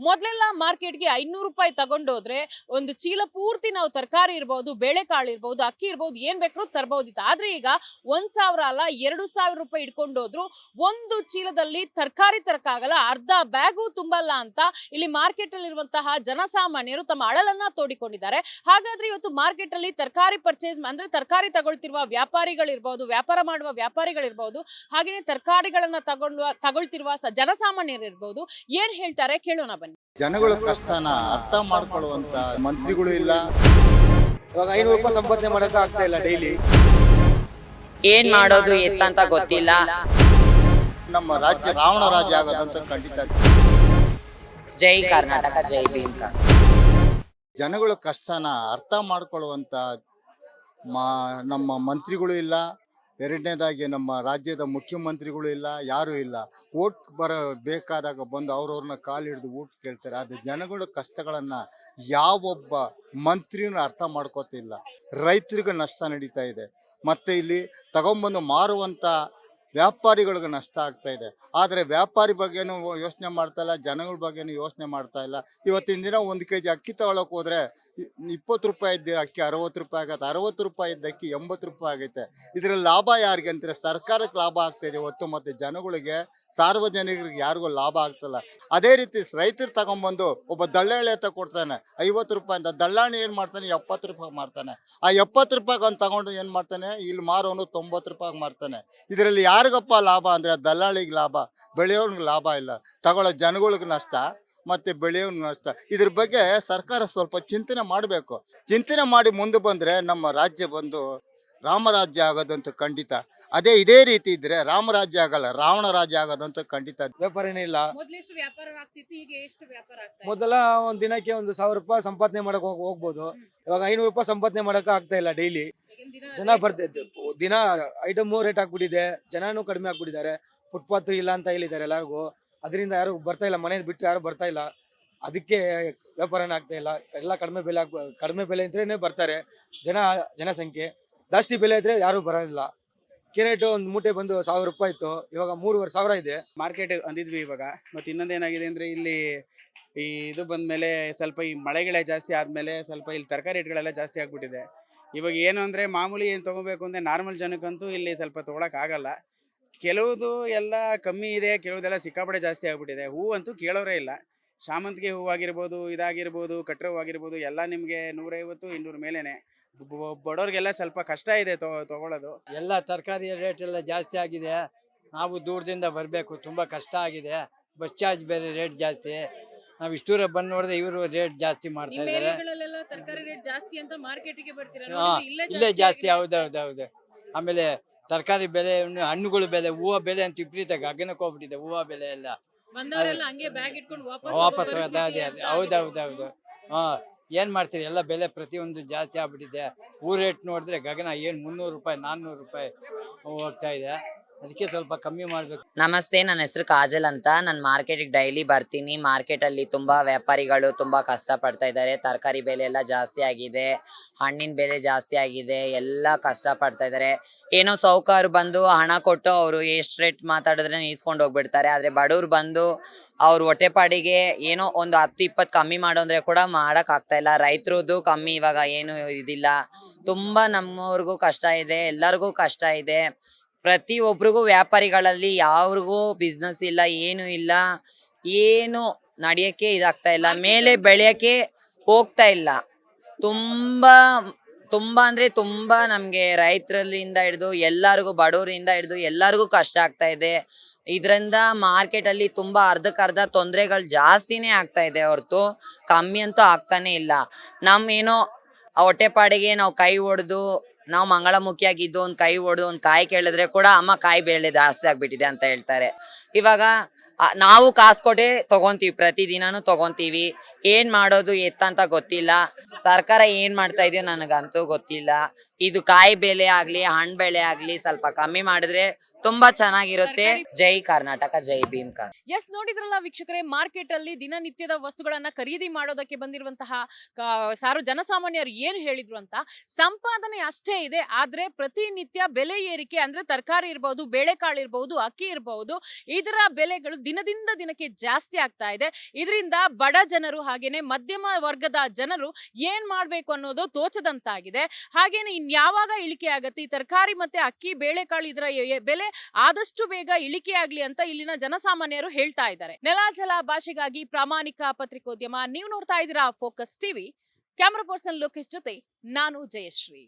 ಮೊದಲೆಲ್ಲ ಮಾರ್ಕೆಟ್ಗೆ 500 ರೂಪಾಯಿ ತಗೊಂಡೋದ್ರೆ ಒಂದು ಚೀಲ ಪೂರ್ತಿ ನಾವು ತರಕಾರಿ ಇರ್ಬೋದು, ಬೇಳೆಕಾಳು ಇರ್ಬೋದು, ಅಕ್ಕಿ ಇರ್ಬೋದು, ಏನ್ ಬೇಕಾದ್ರೂ ತರಬಹುದಿತ್ತು. ಆದ್ರೆ ಈಗ 1,000 ಅಲ್ಲ 2,000 ರೂಪಾಯಿ ಇಟ್ಕೊಂಡೋದ್ರು ಒಂದು ಚೀಲದಲ್ಲಿ ತರಕಾರಿ ತರಕಾಗಲ್ಲ, ಅರ್ಧ ಬ್ಯಾಗು ತುಂಬಲ್ಲ ಅಂತ ಇಲ್ಲಿ ಮಾರ್ಕೆಟ್ ಅಲ್ಲಿ ಇರುವಂತಹ ಜನಸಾಮಾನ್ಯರು ತಮ್ಮ ಅಳಲನ್ನ ತೋಡಿಕೊಂಡಿದ್ದಾರೆ. ಹಾಗಾದ್ರೆ ಇವತ್ತು ಮಾರ್ಕೆಟ್ ಅಲ್ಲಿ ತರಕಾರಿ ಪರ್ಚೇಸ್ ಅಂದ್ರೆ ತರಕಾರಿ ತಗೊಳ್ತಿರುವ ವ್ಯಾಪಾರಿಗಳಿರ್ಬೋದು, ವ್ಯಾಪಾರ ಮಾಡುವ ವ್ಯಾಪಾರಿಗಳಿರ್ಬೋದು, ಹಾಗೇನೆ ತರಕಾರಿಗಳನ್ನ ತಗೊಳ್ತಿರುವ ಜನಸಾಮಾನ್ಯರಿರ್ಬೋದು, ಏನ್ ಹೇಳ್ತಾರೆ ಕೇಳೋಣ ಬನ್ನಿ. ಜನಗಳ ಕಷ್ಟನ ಅರ್ಥ ಮಾಡ್ಕೊಳ್ಳುವಂತ ಮಂತ್ರಿಗಳು ಇಲ್ಲ. ಇವಾಗ 500 ರೂಪಾಯಿ ಸಂಪಾದನೆ ಮಾಡಕ್ಕೆ ಆಗ್ತಾ ಇಲ್ಲ ಡೈಲಿ. ಏನ್ ಮಾಡೋದು ಎತ್ತಂತ ಗೊತ್ತಿಲ್ಲ. ನಮ್ಮ ರಾಜ್ಯ ರಾವಣ ರಾಜ್ಯ ಆಗೋದಂತ ಖಂಡಿತ. ಜೈ ಕರ್ನಾಟಕ, ಜೈ ಭೀಮ್. ಜನಗಳ ಕಷ್ಟನ ಅರ್ಥ ಮಾಡ್ಕೊಳ್ಳುವಂತ ನಮ್ಮ ಮಂತ್ರಿಗಳು ಇಲ್ಲ. ಎರಡನೇದಾಗಿ ನಮ್ಮ ರಾಜ್ಯದ ಮುಖ್ಯಮಂತ್ರಿಗಳು ಇಲ್ಲ, ಯಾರೂ ಇಲ್ಲ. ಓಟ್ ಬೇಕಾದಾಗ ಬಂದು ಅವ್ರವ್ರನ್ನ ಕಾಲು ಹಿಡಿದು ಓಟ್ ಕೇಳ್ತಾರೆ. ಆದರೆ ಜನಗಳ ಕಷ್ಟಗಳನ್ನು ಯಾವೊಬ್ಬ ಮಂತ್ರಿನೂ ಅರ್ಥ ಮಾಡ್ಕೋತಿಲ್ಲ. ರೈತರಿಗೆ ನಷ್ಟ ನಡೀತಾ ಇದೆ, ಮತ್ತು ಇಲ್ಲಿ ತಗೊಂಬಂದು ಮಾರುವಂಥ ವ್ಯಾಪಾರಿಗಳಿಗೆ ನಷ್ಟ ಆಗ್ತಾ ಇದೆ. ಆದರೆ ವ್ಯಾಪಾರಿ ಬಗ್ಗೆನೂ ಯೋಚನೆ ಮಾಡ್ತಾ ಇಲ್ಲ, ಜನಗಳ ಬಗ್ಗೆನೂ ಯೋಚನೆ ಮಾಡ್ತಾ ಇಲ್ಲ. ಇವತ್ತಿನ ದಿನ 1 kg ಅಕ್ಕಿ ತಗೊಳಕ್ಕೆ ಹೋದರೆ 20 ರೂಪಾಯಿ ಇದ್ದ ಅಕ್ಕಿ 60 ರೂಪಾಯಿ ಆಗತ್ತೆ, 60 ರೂಪಾಯಿ ಇದ್ದ ಅಕ್ಕಿ 80 ರೂಪಾಯಿ ಆಗೈತೆ. ಇದರಲ್ಲಿ ಲಾಭ ಯಾರಿಗೆ ಅಂತಾರೆ? ಸರ್ಕಾರಕ್ಕೆ ಲಾಭ ಆಗ್ತಾಯಿದೆ ಹೊತ್ತು, ಮತ್ತು ಜನಗಳಿಗೆ ಸಾರ್ವಜನಿಕರಿಗೆ ಯಾರಿಗೂ ಲಾಭ ಆಗ್ತಿಲ್ಲ. ಅದೇ ರೀತಿ ರೈತರು ತಗೊಂಬಂದು ಒಬ್ಬ ದಳ್ಳಾಳಿ ಅಂತ ಕೊಡ್ತಾನೆ 50 ರೂಪಾಯಿ ಅಂತ. ದಳ್ಳಾಳಿ ಏನು ಮಾಡ್ತಾನೆ? 70 ರೂಪಾಯಿ ಮಾರ್ತಾನೆ. ಆ 70 ರೂಪಾಯಿಗೆ ಅವ್ನು ತಗೊಂಡು ಏನು ಮಾಡ್ತಾನೆ? ಇಲ್ಲಿ ಮಾರೋನು 90 ರೂಪಾಯಿಗೆ ಮಾರ್ತಾನೆ. ಇದರಲ್ಲಿ ಯಾರಿಗಪ್ಪ ಲಾಭ ಅಂದರೆ ದಳ್ಳಾಳಿಗೆ ಲಾಭ, ಬೆಳೆಯೋನಿಗೆ ಲಾಭ ಇಲ್ಲ. ತಗೊಳ್ಳೋ ಜನಗಳಿಗೆ ನಷ್ಟ ಮತ್ತು ಬೆಳೆಯೋನಿಗೆ ನಷ್ಟ. ಇದ್ರ ಬಗ್ಗೆ ಸರ್ಕಾರ ಸ್ವಲ್ಪ ಚಿಂತನೆ ಮಾಡಬೇಕು. ಚಿಂತನೆ ಮಾಡಿ ಮುಂದೆ ಬಂದರೆ ನಮ್ಮ ರಾಜ್ಯ ಬಂದು ರಾಮರಾಜ್ಯ ಆಗೋದಂತೂ ಖಂಡಿತ. ಇದೇ ರೀತಿ ಇದ್ರೆ ರಾಮರಾಜ್ಯ ಆಗಲ್ಲ, ರಾವಣ ರಾಜ್ಯ ಆಗೋದಂತೂ ಖಂಡಿತ. ವ್ಯಾಪಾರನೇ ಇಲ್ಲ. ಮೊದಲೆಷ್ಟು ವ್ಯಾಪಾರ ಆಗ್ತಿತ್ತು, ಈಗ ಎಷ್ಟು ವ್ಯಾಪಾರ ಆಗ್ತಾ ಇದೆ? ಮೊದಲ ಒಂದ್ ದಿನಕ್ಕೆ 1,000 ರೂಪಾಯಿ ಸಂಪಾದನೆ ಮಾಡಕ್ ಹೋಗ್ಬೋದು. ಇವಾಗ 500 ರೂಪಾಯಿ ಸಂಪಾದನೆ ಮಾಡಕ್ ಆಗ್ತಾ ಇಲ್ಲ ಡೈಲಿ. ಜನ ಬರ್ತಿದ್ದು ದಿನ ಐಟಮ್ ರೇಟ್ ಹಾಕ್ಬಿಟ್ಟಿದೆ, ಜನನೂ ಕಡಿಮೆ ಆಗ್ಬಿಟ್ಟಿದ್ದಾರೆ. ಫುಟ್ಪಾತ್ ಇಲ್ಲ ಅಂತ ಹೇಳಿದ್ದಾರೆ ಎಲ್ಲರಿಗೂ. ಅದರಿಂದ ಯಾರು ಬರ್ತಾ ಇಲ್ಲ, ಮನೆ ಬಿಟ್ಟು ಯಾರು ಬರ್ತಾ ಇಲ್ಲ. ಅದಕ್ಕೆ ವ್ಯಾಪಾರನೇ ಆಗ್ತಾ ಇಲ್ಲ. ಎಲ್ಲ ಕಡಿಮೆ ಬೆಲೆ ಇದ್ರೇನೆ ಬರ್ತಾರೆ ಜನಸಂಖ್ಯೆ. ಜಾಸ್ತಿ ಬೆಲೆ ಇದ್ರೆ ಯಾರು ಬರೋದಿಲ್ಲ. ಕ್ಯಾರೆಟ್ ಒಂದು ಮೂಟೆ ಬಂದು 1,000 ರೂಪಾಯಿ ಇತ್ತು, ಇವಾಗ 3,500 ಇದೆ. ಮಾರ್ಕೆಟ್ ಅಂದಿದ್ವಿ ಇವಾಗ. ಮತ್ತು ಇನ್ನೊಂದೇನಾಗಿದೆ ಅಂದರೆ ಇಲ್ಲಿ ಇದು ಬಂದಮೇಲೆ ಸ್ವಲ್ಪ ಈ ಮಳೆಗಳೇ ಜಾಸ್ತಿ ಆದಮೇಲೆ ಸ್ವಲ್ಪ ಇಲ್ಲಿ ತರಕಾರಿ ರೇಟ್ಗಳೆಲ್ಲ ಜಾಸ್ತಿ ಆಗಿಬಿಟ್ಟಿದೆ. ಇವಾಗ ಏನು ಅಂದರೆ ಮಾಮೂಲಿ ಏನು ತೊಗೋಬೇಕು ಅಂದರೆ ನಾರ್ಮಲ್ ಜನಕ್ಕಂತೂ ಇಲ್ಲಿ ಸ್ವಲ್ಪ ತೊಗೊಳಕ್ಕಾಗಲ್ಲ. ಕೆಲವುದು ಎಲ್ಲ ಕಮ್ಮಿ ಇದೆ, ಕೆಲವುದೆಲ್ಲ ಸಿಕ್ಕಾಪಟ್ಟೆ ಜಾಸ್ತಿ ಆಗಿಬಿಟ್ಟಿದೆ. ಹೂವಂತೂ ಕೇಳೋರೇ ಇಲ್ಲ. ಶಾಮಂತಿಗೆ ಹೂವಾಗಿರ್ಬೋದು, ಇದಾಗಿರ್ಬೋದು, ಕಟ್ರೆ ಹೂವಾಗಿರ್ಬೋದು, ಎಲ್ಲ ನಿಮಗೆ 150, 200 ಮೇಲೇ. ಬಡವ್ರಿಗೆಲ್ಲ ಸ್ವಲ್ಪ ಕಷ್ಟ ಇದೆ ತೊಗೊಳ್ಳೋದು. ಎಲ್ಲ ತರಕಾರಿ ರೇಟ್ ಎಲ್ಲ ಜಾಸ್ತಿ ಆಗಿದೆ. ನಾವು ದೂರದಿಂದ ಬರಬೇಕು, ತುಂಬ ಕಷ್ಟ ಆಗಿದೆ. ಬಸ್ ಚಾರ್ಜ್ ಬೇರೆ ರೇಟ್ ಜಾಸ್ತಿ. ನಾವು ಇಷ್ಟೂರ ಬಂದು ನೋಡಿದ್ರೆ ಇವರು ರೇಟ್ ಜಾಸ್ತಿ ಮಾಡ್ತಾ ಇದ್ದಾರೆ. ತರಕಾರಿ ರೇಟ್ ಜಾಸ್ತಿ ಅಂತ ಮಾರ್ಕೆಟ್ಗೆ ಬರ್ತೀರಾ? ಇಲ್ಲೇ ಜಾಸ್ತಿ. ಹೌದೌದೌದು. ಆಮೇಲೆ ತರಕಾರಿ ಬೆಲೆ, ಹಣ್ಣುಗಳ ಬೆಲೆ, ಹೂವು ಬೆಲೆ ಅಂತ ವಿಪರೀತ ಗಗನಕ್ಕೆ ಹೋಗ್ಬಿಟ್ಟಿದೆ. ಹೂವು ಬೆಲೆ ಎಲ್ಲ ವಾಪಸ್ ಹೌದೌದೌದು. ಏನ್ ಮಾಡ್ತೀರಿ, ಎಲ್ಲ ಬೆಲೆ ಪ್ರತಿಯೊಂದು ಜಾಸ್ತಿ ಆಗ್ಬಿಟ್ಟಿದೆ. ಹೂ ರೇಟ್ ನೋಡಿದ್ರೆ ಗಗನ. ಏನು 300 ರೂಪಾಯಿ 400 ರೂಪಾಯಿ ಹೋಗ್ತಾ ಇದೆ. ಅದಕ್ಕೆ ಸ್ವಲ್ಪ ಕಮ್ಮಿ ಮಾಡ್ಬೇಕು. ನಮಸ್ತೆ, ನನ್ನ ಹೆಸರು ಕಾಜಲ್ ಅಂತ. ನಾನು ಮಾರ್ಕೆಟಿಗೆ ಡೈಲಿ ಬರ್ತೀನಿ. ಮಾರ್ಕೆಟಲ್ಲಿ ತುಂಬಾ ವ್ಯಾಪಾರಿಗಳು ತುಂಬಾ ಕಷ್ಟ ಪಡ್ತಾ ಇದ್ದಾರೆ. ತರಕಾರಿ ಬೆಲೆ ಎಲ್ಲ ಜಾಸ್ತಿ ಆಗಿದೆ, ಹಣ್ಣಿನ ಬೆಲೆ ಜಾಸ್ತಿ ಆಗಿದೆ, ಎಲ್ಲ ಕಷ್ಟ ಪಡ್ತಾ ಇದ್ದಾರೆ. ಏನೋ ಸೌಕರ್ ಬಂದು ಹಣ ಕೊಟ್ಟು ಅವರು ಎಷ್ಟು ರೇಟ್ ಮಾತಾಡಿದ್ರೆ ಈಸ್ಕೊಂಡು ಹೋಗ್ಬಿಡ್ತಾರೆ. ಆದ್ರೆ ಬಡವ್ರು ಬಂದು ಅವ್ರ ಹೊಟ್ಟೆಪಾಡಿಗೆ ಏನೋ ಒಂದು 10-20 ಕಮ್ಮಿ ಮಾಡೋಂದ್ರೆ ಕೂಡ ಮಾಡಕ್ ಆಗ್ತಾ ಇಲ್ಲ. ರೈತರದ್ದು ಕಮ್ಮಿ ಇವಾಗ ಏನು ಇದಿಲ್ಲ. ತುಂಬಾ ನಮ್ಮವ್ರಿಗೂ ಕಷ್ಟ ಇದೆ, ಎಲ್ಲರಿಗೂ ಕಷ್ಟ ಇದೆ. ಪ್ರತಿಯೊಬ್ಬರಿಗೂ ವ್ಯಾಪಾರಿಗಳಲ್ಲಿ ಯಾವ್ರಿಗೂ ಬಿಸ್ನೆಸ್ ಇಲ್ಲ, ಏನು ಇಲ್ಲ, ಏನು ನಡೆಯಕ್ಕೆ ಇದಾಗ್ತಾ ಇಲ್ಲ, ಮೇಲೆ ಬೆಳೆಯಕ್ಕೆ ಹೋಗ್ತಾ ಇಲ್ಲ. ತುಂಬಾ ಅಂದ್ರೆ ತುಂಬಾ ನಮ್ಗೆ ರೈತರಿಂದ ಹಿಡಿದು ಎಲ್ಲರಿಗೂ, ಬಡವರಿಂದ ಹಿಡಿದು ಎಲ್ಲರಿಗೂ ಕಷ್ಟ ಆಗ್ತಾ ಇದೆ. ಇದರಿಂದ ಮಾರ್ಕೆಟ್ ಅಲ್ಲಿ ತುಂಬಾ ಅರ್ಧಕ್ಕರ್ಧ ತೊಂದರೆಗಳು ಜಾಸ್ತಿನೇ ಆಗ್ತಾ ಇದೆ ಹೊರತು ಕಮ್ಮಿ ಅಂತೂ ಆಗ್ತಾನೆ ಇಲ್ಲ. ಏನೋ ಹೊಟ್ಟೆಪಾಡಿಗೆ ನಾವು ಕೈ ಹೊಡೆದು, ನಾವು ಮಂಗಳಮುಖಿಯಾಗಿದ್ದು ಒಂದು ಕೈ ಹೊಡೆದು ಒಂದು ಕಾಯಿ ಕೇಳಿದ್ರೆ ಕೂಡ ಅಮ್ಮ ಕಾಯಿ ಬೆಲೆ ಜಾಸ್ತಿ ಆಗ್ಬಿಟ್ಟಿದೆ ಅಂತ ಹೇಳ್ತಾರೆ. ಇವಾಗ ನಾವು ಕಾಸು ಕೊಟ್ಟೆ ತಗೊಂತೀವಿ, ಪ್ರತಿದಿನನೂ ತಗೊಂತೀವಿ. ಏನ್ ಮಾಡೋದು ಎತ್ತಂತ ಗೊತ್ತಿಲ್ಲ. ಸರ್ಕಾರ ಏನ್ ಮಾಡ್ತಾ ಇದೆಯೋ ನನಗಂತೂ ಗೊತ್ತಿಲ್ಲ. ಇದು ಕಾಯಿ ಬೆಲೆ ಆಗ್ಲಿ, ಹಣ್ಣು ಬೆಲೆ ಆಗ್ಲಿ ಸ್ವಲ್ಪ ಕಮ್ಮಿ ಮಾಡಿದ್ರೆ ತುಂಬಾ ಚೆನ್ನಾಗಿರುತ್ತೆ. ಜೈ ಕರ್ನಾಟಕ, ಜೈ ಭೀಮ್. ಎಸ್, ನೋಡಿದ್ರಲ್ಲ ವೀಕ್ಷಕರೇ, ಮಾರ್ಕೆಟ್ ಅಲ್ಲಿ ದಿನನಿತ್ಯದ ವಸ್ತುಗಳನ್ನ ಖರೀದಿ ಮಾಡೋದಕ್ಕೆ ಬಂದಿರುವಂತಹ ಜನಸಾಮಾನ್ಯರು ಏನು ಹೇಳಿದ್ರು ಅಂತ. ಸಂಪಾದನೆ ಅಷ್ಟೇ ಇದೆ, ಆದ್ರೆ ಪ್ರತಿನಿತ್ಯ ಬೆಲೆ ಏರಿಕೆ ಅಂದ್ರೆ ತರಕಾರಿ ಇರ್ಬೋದು, ಬೇಳೆಕಾಳು ಇರ್ಬೋದು, ಅಕ್ಕಿ ಇರ್ಬೋದು, ಇದರ ಬೆಲೆಗಳು ದಿನದಿಂದ ದಿನಕ್ಕೆ ಜಾಸ್ತಿ ಆಗ್ತಾ ಇದೆ. ಇದರಿಂದ ಬಡ ಜನರು ಹಾಗೇನೆ ಮಧ್ಯಮ ವರ್ಗದ ಜನರು ಏನ್ ಮಾಡ್ಬೇಕು ಅನ್ನೋದು ತೋಚದಂತಾಗಿದೆ. ಹಾಗೇನೆ ಇನ್ಯಾವಾಗ ಇಳಿಕೆ ಆಗತ್ತೆ ಈ ತರಕಾರಿ ಮತ್ತೆ ಅಕ್ಕಿ ಬೇಳೆಕಾಳು ಇದರ ಬೆಲೆ ಆದಷ್ಟು ಬೇಗ ಇಳಿಕೆ ಆಗ್ಲಿ ಅಂತ ಇಲ್ಲಿನ ಜನಸಾಮಾನ್ಯರು ಹೇಳ್ತಾ ಇದ್ದಾರೆ. ನೆಲ ಜಲ ಭಾಷೆಗಾಗಿ ಪ್ರಾಮಾಣಿಕ ಪತ್ರಿಕೋದ್ಯಮ. ನೀವು ನೋಡ್ತಾ ಇದ್ದೀರಾ focus TV. Camera person Lokesh ಜೊತೆ ನಾನು ಜಯಶ್ರೀ.